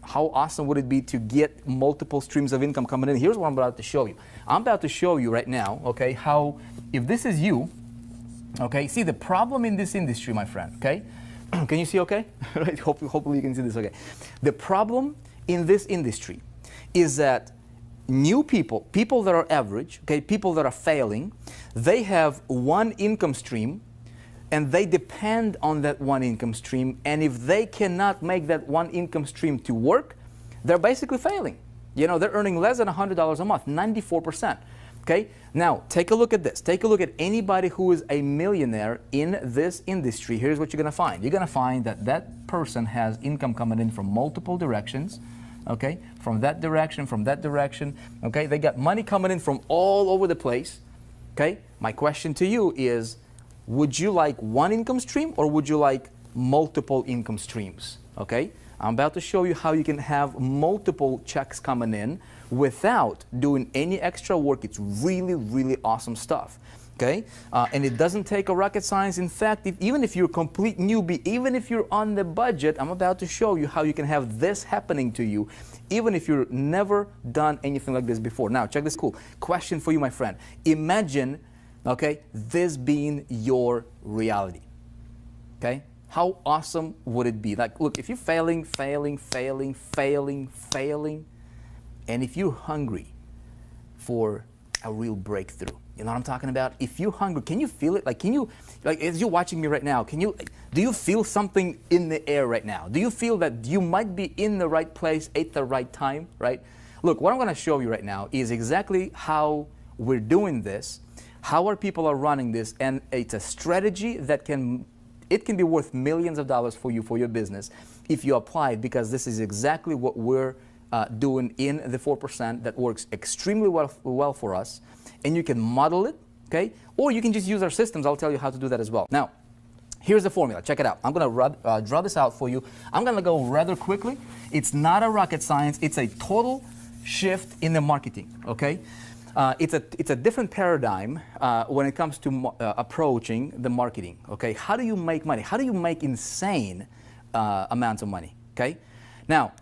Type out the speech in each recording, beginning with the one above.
How awesome would it be to get multiple streams of income coming in? Here's what I'm about to show you. I'm about to show you right now, okay, how if this is you, okay, see the problem in this industry, my friend, okay? Can you see okay? Right? Hopefully you can see this okay. The problem in this industry is that new people, people that are average, okay, people that are failing, they have one income stream and they depend on that one income stream, and if they cannot make that one income stream to work, they're basically failing. You know, they're earning less than $100 a month, 94%. Okay, now take a look at this. Take a look at anybody who is a millionaire in this industry. Here's what you're going to find. You're going to find that that person has income coming in from multiple directions. Okay, from that direction, okay, they got money coming in from all over the place. Okay, my question to you is, would you like one income stream or would you like multiple income streams? Okay, I'm about to show you how you can have multiple checks coming in without doing any extra work. It's really, really awesome stuff. Okay, and it doesn't take a rocket science. In fact, even if you're a complete newbie, even if you're on the budget, I'm about to show you how you can have this happening to you, even if you've never done anything like this before. Now, check this cool question for you, my friend. Imagine, okay, this being your reality. Okay, how awesome would it be? Like, look, if you're failing, and if you're hungry for a real breakthrough, you know what I'm talking about? If you're hungry, can you feel it? Like, can you, like, as you're watching me right now, can you, do you feel something in the air right now? Do you feel that you might be in the right place at the right time, right? Look, what I'm going to show you right now is exactly how we're doing this, how our people are running this, and it's a strategy that can be worth millions of dollars for you, for your business, if you apply it, because this is exactly what we're doing in the 4% that works extremely well for us. And you can model it, okay? Or you can just use our systems. I'll tell you how to do that as well. Now, here's the formula. Check it out. I'm going to draw this out for you. I'm going to go rather quickly. It's not a rocket science. It's a total shift in the marketing, okay? It's a different paradigm when it comes to approaching the marketing, okay? How do you make money? How do you make insane amounts of money, okay? Now,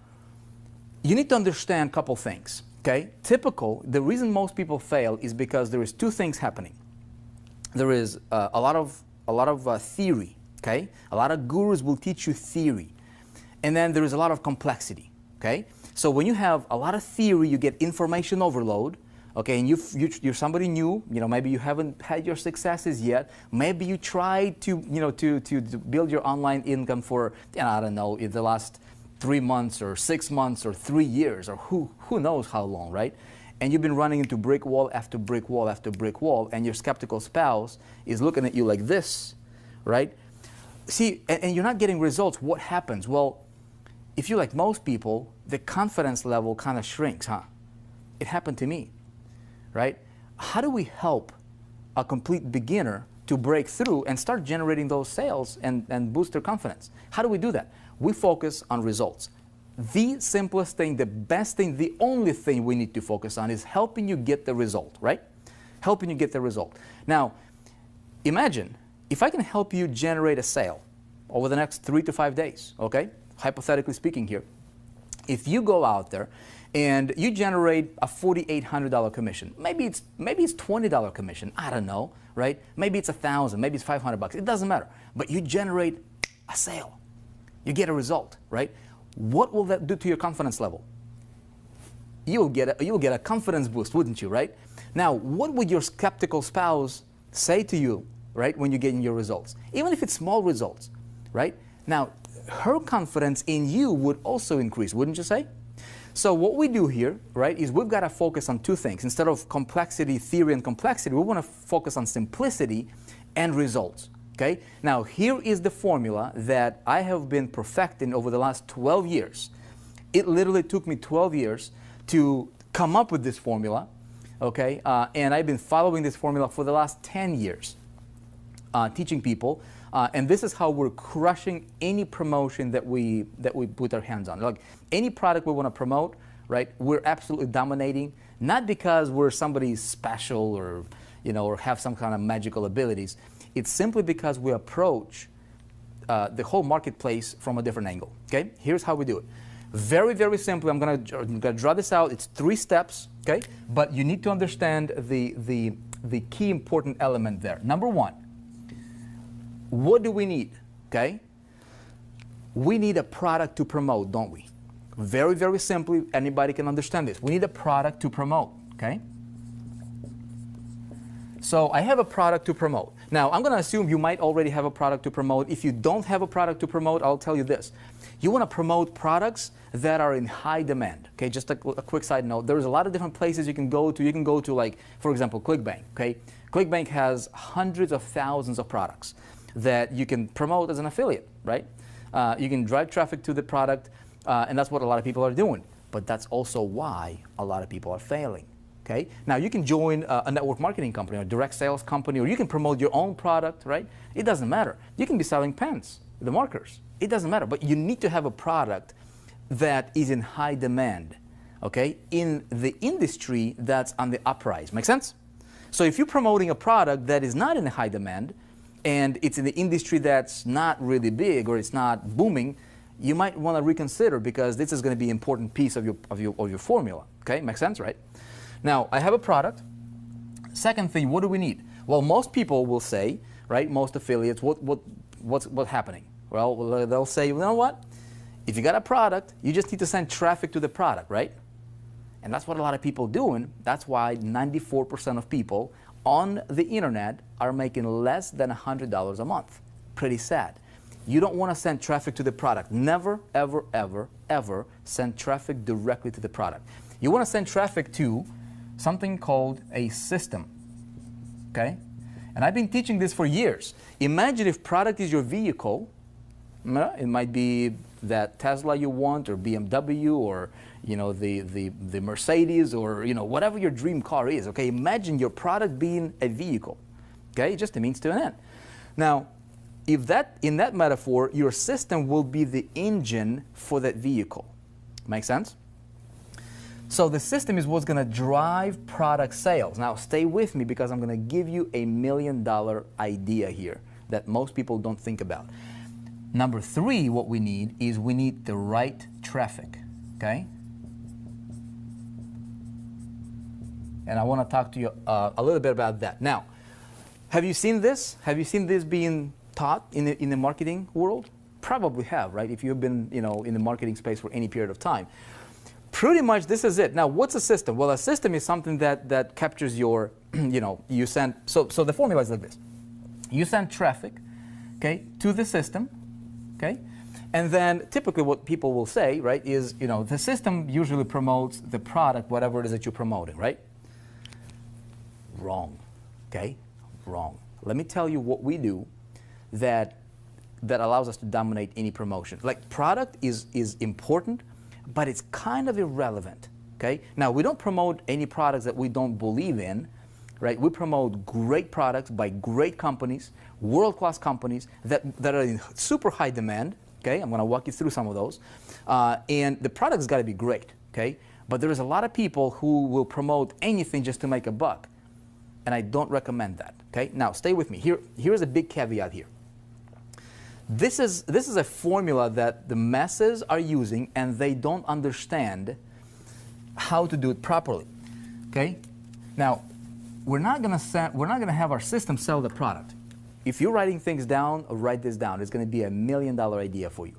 you need to understand a couple things. Okay, the reason most people fail is because there is two things happening. There is a lot of theory. Okay, a lot of gurus will teach you theory, and then there is a lot of complexity. Okay, so when you have a lot of theory, you get information overload. Okay, and you're somebody new. You know, maybe you haven't had your successes yet. Maybe you tried to to build your online income for, you know, I don't know, in the last 3 months or 6 months or 3 years or who knows how long, right? And you've been running into brick wall after brick wall after brick wall, and your skeptical spouse is looking at you like this, right? See, and you're not getting results. What happens? Well, if you're like most people, the confidence level kind of shrinks, huh? It happened to me, right? How do we help a complete beginner to break through and start generating those sales and boost their confidence? How do we do that? We focus on results. The simplest thing, the best thing, the only thing we need to focus on is helping you get the result, right? Helping you get the result. Now, imagine if I can help you generate a sale over the next 3 to 5 days, okay? Hypothetically speaking here. If you go out there and you generate a $4,800 commission, maybe it's $20 commission, I don't know, right? Maybe it's $1,000, maybe it's $500, it doesn't matter. But you generate a sale. You get a result, right? What will that do to your confidence level? You'll get a confidence boost, wouldn't you, right? Now, what would your skeptical spouse say to you, right, when you're getting your results? Even if it's small results, right? Now, her confidence in you would also increase, wouldn't you say? So what we do here, right, is we've got to focus on two things. Instead of complexity, theory, and complexity, we want to focus on simplicity and results. Okay? Now, here is the formula that I have been perfecting over the last 12 years. It literally took me 12 years to come up with this formula, okay? And I've been following this formula for the last 10 years, teaching people. And this is how we're crushing any promotion that we put our hands on. Like any product we want to promote, right? We're absolutely dominating, not because we're somebody special or, you know, or have some kind of magical abilities. It's simply because we approach the whole marketplace from a different angle, okay? Here's how we do it. Very, very simply, I'm gonna draw this out. It's 3 steps, okay? But you need to understand the key important element there. Number 1, what do we need, okay? We need a product to promote, don't we? Very, very simply, anybody can understand this. We need a product to promote, okay? So I have a product to promote. Now, I'm going to assume you might already have a product to promote. If you don't have a product to promote, I'll tell you this. You want to promote products that are in high demand. Okay, just a quick side note. There's a lot of different places you can go to. You can go to, like, for example, Clickbank. Okay, Clickbank has hundreds of thousands of products that you can promote as an affiliate, right? You can drive traffic to the product, and that's what a lot of people are doing. But that's also why a lot of people are failing. Okay? Now, you can join a network marketing company or a direct sales company, or you can promote your own product, right? It doesn't matter. You can be selling pens, the markers. It doesn't matter. But you need to have a product that is in high demand, okay, in the industry that's on the uprise. Make sense? So if you're promoting a product that is not in high demand and it's in the industry that's not really big or it's not booming, you might want to reconsider, because this is going to be an important piece of your formula. Okay? Makes sense, right? Now, I have a product. Second thing, what do we need? Well, most people will say, right, most affiliates, what's happening? Well, they'll say, you know what? If you got a product, you just need to send traffic to the product, right? And that's what a lot of people are doing. That's why 94% of people on the internet are making less than $100 a month. Pretty sad. You don't want to send traffic to the product. Never, ever, ever, ever send traffic directly to the product. You want to send traffic to something called a system, okay? And I've been teaching this for years. Imagine if product is your vehicle. It might be that Tesla you want, or BMW, or the Mercedes, or whatever your dream car is. Okay, imagine your product being a vehicle. Okay, just a means to an end. Now, if in that metaphor, your system will be the engine for that vehicle. Make sense? So the system is what's going to drive product sales. Now, stay with me, because I'm going to give you a $1 million idea here that most people don't think about. Number 3, what we need is we need the right traffic, okay? And I want to talk to you a little bit about that. Now, have you seen this? Have you seen this being taught in the marketing world? Probably have, right? If you've been in the marketing space for any period of time. Pretty much this is it. Now, what's a system? Well, a system is something that captures your, you send, so the formula is like this. You send traffic, okay, to the system, okay? And then typically what people will say, right, is, the system usually promotes the product, whatever it is that you're promoting, right? Wrong, okay? Wrong. Let me tell you what we do that allows us to dominate any promotion. Like, product is important, but it's kind of irrelevant, okay? Now, we don't promote any products that we don't believe in, right? We promote great products by great companies, world-class companies that are in super high demand, okay? I'm going to walk you through some of those. And the product's got to be great, okay? But there is a lot of people who will promote anything just to make a buck, and I don't recommend that, okay? Now, stay with me. Here's a big caveat here. This is a formula that the masses are using, and they don't understand how to do it properly. Okay? Now, we're not going to have our system sell the product. If you're writing things down, write this down. It's going to be a $1 million idea for you.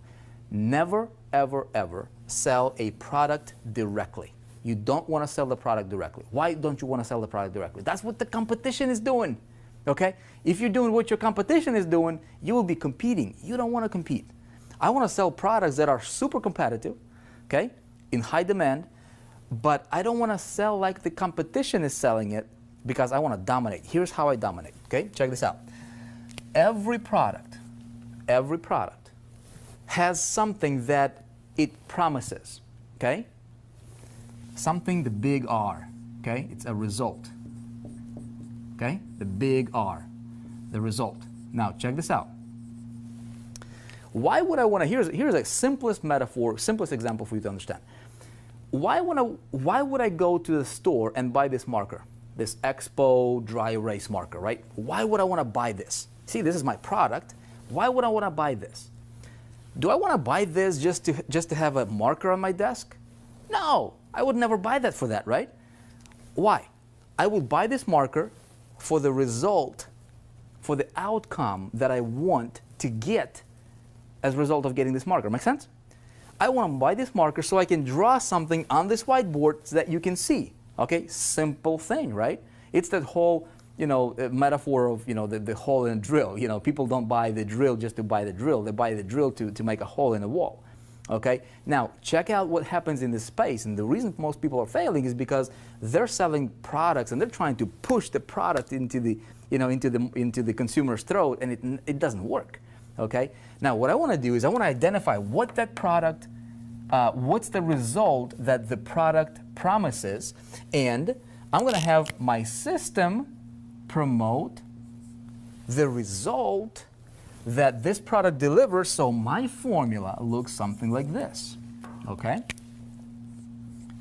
Never, ever, ever sell a product directly. You don't want to sell the product directly. Why don't you want to sell the product directly? That's what the competition is doing. Okay? If you're doing what your competition is doing, you will be competing. You don't want to compete. I want to sell products that are super competitive, okay, in high demand, but I don't want to sell like the competition is selling it, because I want to dominate. Here's how I dominate, okay? Check this out. Every product has something that it promises, okay? Something, the big R, okay? It's a result. Okay, the big R, the result. Now, check this out. Why would I want to, here's a simplest metaphor, simplest example for you to understand. Why would I go to the store and buy this marker, this Expo dry erase marker, right? Why would I want to buy this? See, this is my product. Why would I want to buy this? Do I want to buy this just to have a marker on my desk? No, I would never buy that for that, right? Why? I will buy this marker for the result, for the outcome that I want to get as a result of getting this marker. Make sense? I want to buy this marker so I can draw something on this whiteboard so that you can see. Okay, simple thing, right? It's that whole, metaphor of, the hole in a drill. People don't buy the drill just to buy the drill. They buy the drill to make a hole in a wall. Okay, now check out what happens in this space. And the reason most people are failing is because they're selling products and they're trying to push the product into the, into the consumer's throat, and it doesn't work. Okay, now what I want to do is I want to identify what that product, what's the result that the product promises, and I'm going to have my system promote the result that this product delivers, so my formula looks something like this. Okay?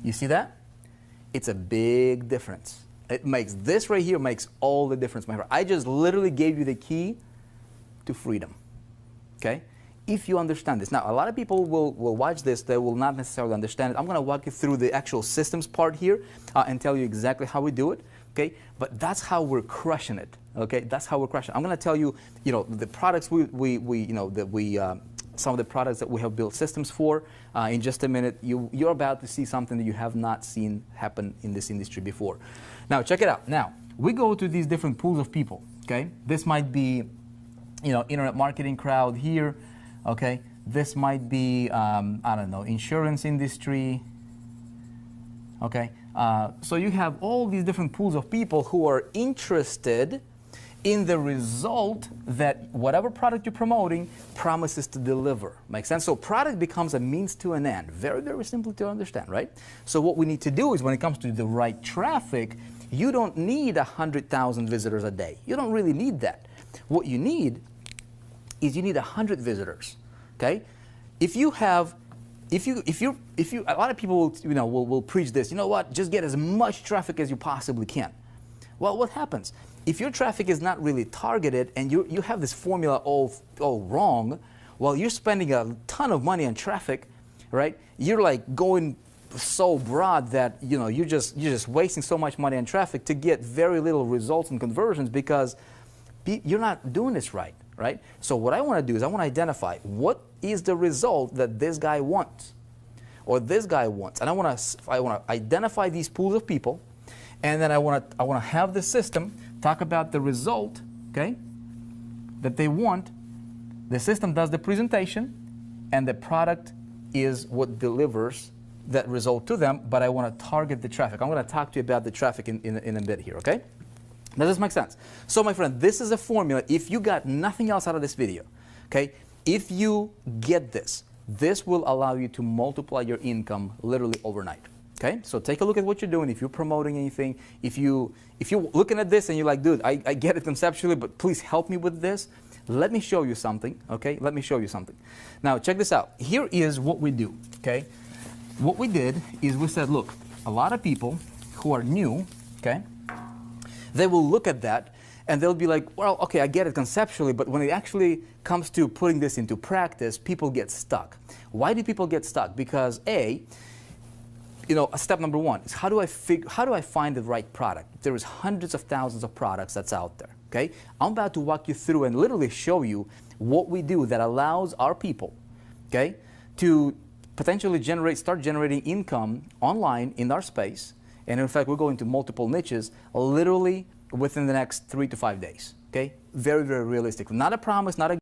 You see that? It's a big difference. It makes this right here makes all the difference, my friend. I just literally gave you the key to freedom. Okay? If you understand this. Now, a lot of people will watch this, they will not necessarily understand it. I'm going to walk you through the actual systems part here and tell you exactly how we do it. Okay? But that's how we're crushing it. Okay? That's how we're crushing it. I'm going to tell you, the products some of the products that we have built systems for. In just a minute, you're about to see something that you have not seen happen in this industry before. Now, check it out. Now, we go to these different pools of people. Okay? This might be, internet marketing crowd here. Okay, this might be, I don't know, insurance industry. Okay, so you have all these different pools of people who are interested in the result that whatever product you're promoting promises to deliver. Make sense? So product becomes a means to an end. Very, very simple to understand, right? So what we need to do is when it comes to the right traffic, you don't need 100,000 visitors a day. You don't really need that. What you need is you need 100 visitors. Okay, if you a lot of people will preach this. You know what? Just get as much traffic as you possibly can. Well, what happens if your traffic is not really targeted and you have this formula all wrong? Well, you're spending a ton of money on traffic, right? You're like going so broad that you're just wasting so much money on traffic to get very little results and conversions because you're not doing this right. Right? So what I want to do is I want to identify what is the result that this guy wants or this guy wants. And I want to identify these pools of people, and then I want to have the system talk about the result, okay, that they want. The system does the presentation, and the product is what delivers that result to them, but I want to target the traffic. I'm going to talk to you about the traffic in a bit here, okay? Does this make sense? So my friend, this is a formula. If you got nothing else out of this video, okay, if you get this, this will allow you to multiply your income literally overnight. Okay, so take a look at what you're doing. If you're promoting anything, if you're looking at this and you're like, dude, I get it conceptually, but please help me with this. Let me show you something. Okay, let me show you something. Now check this out. Here is what we do. Okay, what we did is we said, look, a lot of people who are new, okay, they will look at that and they'll be like, well, okay, I get it conceptually, but when it actually comes to putting this into practice, people get stuck. Why do people get stuck? Because step number one is how do I find the right product? There is hundreds of thousands of products that's out there. Okay, I'm about to walk you through and literally show you what we do that allows our people, okay, to potentially start generating income online in our space. And in fact, we're going to multiple niches literally within the next 3 to 5 days. Okay, very, very realistic. Not a promise, not a